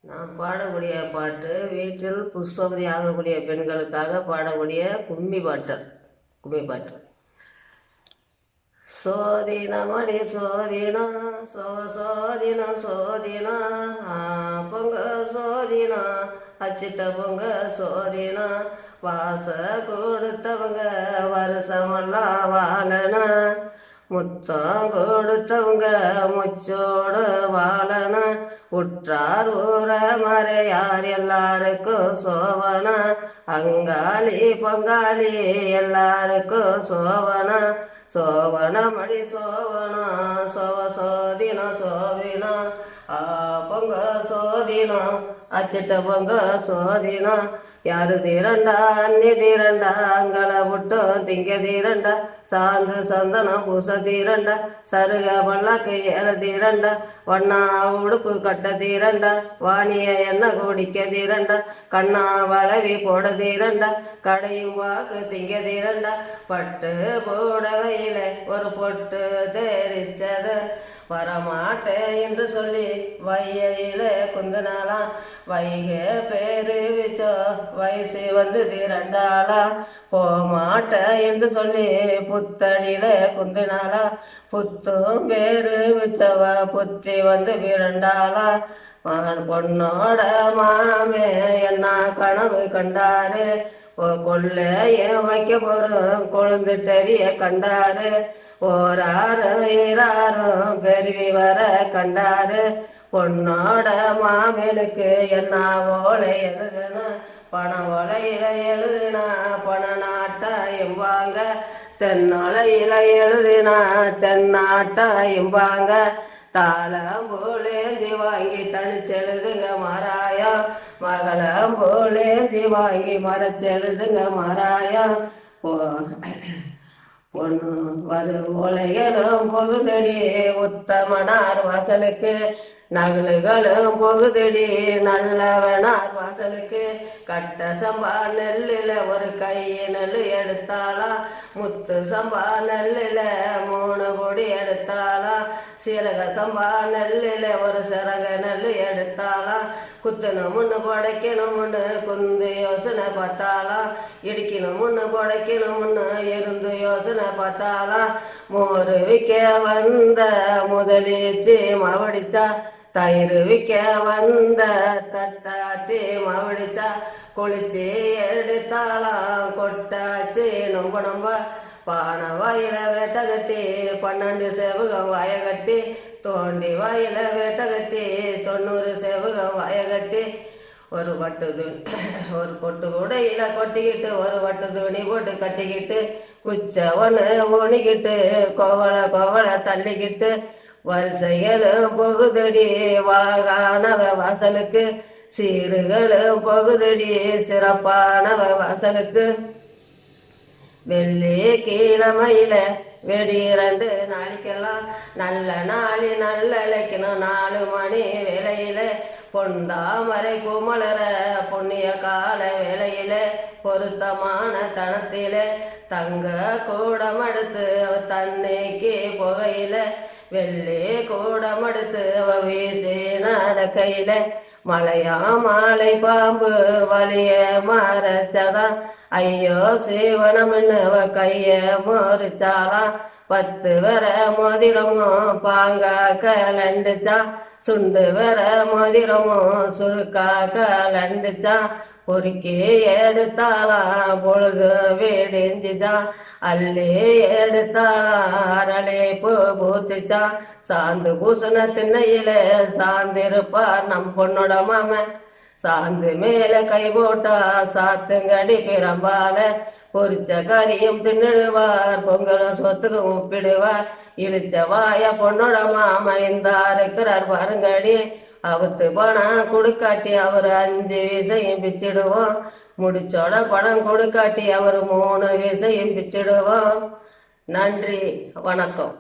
நான் பாடக்கூடிய பாட்டு வீட்டில் புஷ்பவதி ஆகக்கூடிய பெண்களுக்காக பாடக்கூடிய கும்மி பாட்டு. சோதினமடி சோதினா சோதினா சோதினா பொங்க சோதினா அச்சிட்ட பொங்க சோதினா வாச கொடுத்தவங்க வருஷமெல்லாம் வாழனா முத்தம் கொடுத்தவங்க முச்சோடு வாழன உற்றார் ஊர மறையார் எல்லாருக்கும் சோவன அங்காளி பொங்காளி எல்லாருக்கும் சோவன சோவனமடி சோவனா சோதினா சோவினா பொங்க சோதினா அச்சிட்ட பொங்க சோதினா யாரு தீரண்டா அன்னி தீரண்டா அங்களை விட்டும் திங்க தீரண்டா சாந்து சந்தனம் பூச தீரண்டா சருக பல்லாக்கு ஏற தீரண்டா வண்ணா உடுப்பு கட்ட தீரண்டா வாணிய எண்ணெய் குடிக்க தீரண்டா கண்ணா வளவி போட தீரண்டா கடையும் வாக்கு திங்க தீரண்டா பட்டு போடவையில ஒரு பொட்டு தெரிச்சது வரமாட்டேன் என்று சொல்லி வையில குந்தினாலாம் வைகை பேரு வச்சோ வயசு வந்து தீரண்டாளா போமாட்டேன் என்று சொல்லி புத்தடியில குந்தினாளா புத்தும் பேரு வச்சவ புத்தி வந்து விரண்டாளா பொண்ணோட மாமே என்ன கனவு கண்டாரு கொள்ள ஏன் வைக்க போறோம் கொழுந்துட்டறிய கண்டாரு ஓராரும் ஈராரும் பெருவி வர கண்டாரு பொண்ணோட மாமனுக்கு என்ன ஓலை எழுதுனா பணம் ஓலையில எழுதுனா பண நாட்டாயும்பாங்க தென்னோலையில எழுதுனா தென்னாட்டாயும்பாங்க தாளம் போலேந்தி வாங்கி தனிச்செழுதுங்க மாராயம் மகளம் போலேந்தி வாங்கி மறைச்செழுதுங்க மாராயம் பொண்ணு வரு ஓலைகளும் பொகுதடி உத்தமனார் வாசலுக்கு நகலுகளும் பொகுதடி நல்லவனார் வாசலுக்கு கட்ட சம்பா நெல்லில ஒரு கையை நெல் எடுத்தாளா முத்து சம்பா நெல்லில 3 கொடி எடுத்தாளா சீரக சம்பா நெல்லில ஒரு சிறக நெல் எடுத்தாளா குத்தணும் முன்னு படைக்கணும் முன்னு குந்து யோசனை பார்த்தாளா இடிக்கணும் முன்னு படைக்கணும் முன்னு இருந்து யோசனை பார்த்தாளா மோரு விற்க வந்த முதலீத்தி மவடித்தா தயிர் விற்க வந்த தட்டாத்தி மவடித்தா குளிச்சு எடுத்தாலாம் கொட்டாச்சு நொம்ப பானை வாயில வேட்டை கட்டி 12 செவகம் வாய கட்டி தோண்டி வாயில வேட்டை கட்டி 90 செவகம் வாய கட்டி ஒரு பட்டு துணி ஒரு கொட்டு கூடையில கொட்டிக்கிட்டு ஒரு பட்டு துணி போட்டு கட்டிக்கிட்டு குச்சவனு ஊனிக்கிட்டு கோவலை தள்ளிக்கிட்டு வரிசைகளும் பொகுதடி வாகானவ வாசலுக்கு சீடுகளும் பொகுதடி சிறப்பானவ வாசலுக்கு வெள்ளி கிழமையில வெடி 2 நாளைக்கெல்லாம் நல்ல நாளி நல்ல இழைக்கணும் 4 மணி வேலையில பொண்டாமரை பூமலர பொன்னிய கால வேலையில பொருத்தமான தனத்தில தங்க கூடம் எடுத்து தன்னைக்கு புகையில வெள்ளி கூடம் எடுத்து வீசி நடக்கையில மலையா மாலை பாம்பு வலிய மறைச்சதான் ஐயோ சீவனம்னு கைய முறிச்சாலாம் 10 வர மோதிரமும் பாங்கா கலண்டுச்சா சுண்டு வர மோதிரமும் சுருக்கா கலண்டுச்சா பொறுக்கி எடுத்தாலாம் பொழுது விடிஞ்சுதான் அள்ளி எடுத்தாலாம் அரளி பூத்துச்சா சாந்து பூசண திண்ணையில சாந்திருப்பார் நம் பொண்ணோட மாமன் சாந்து மேல கை போட்டா சாத்துங்கடி பிரம்பால பொரிச்ச கறியும் தின்னுடுவார் பொங்கலும் சொத்துக்கும் உப்பிடுவார் இழிச்ச வாய பொண்ணோட மாமா இந்தா இருக்கிறார் பாருங்கடி அவுத்து பணம் கொடுக்காட்டி அவர் 5 விசையும் பிச்சிடுவோம் முடிச்சோட பணம் கொடுக்காட்டி அவர் 3 விசையும் பிச்சிடுவோம். நன்றி, வணக்கம்.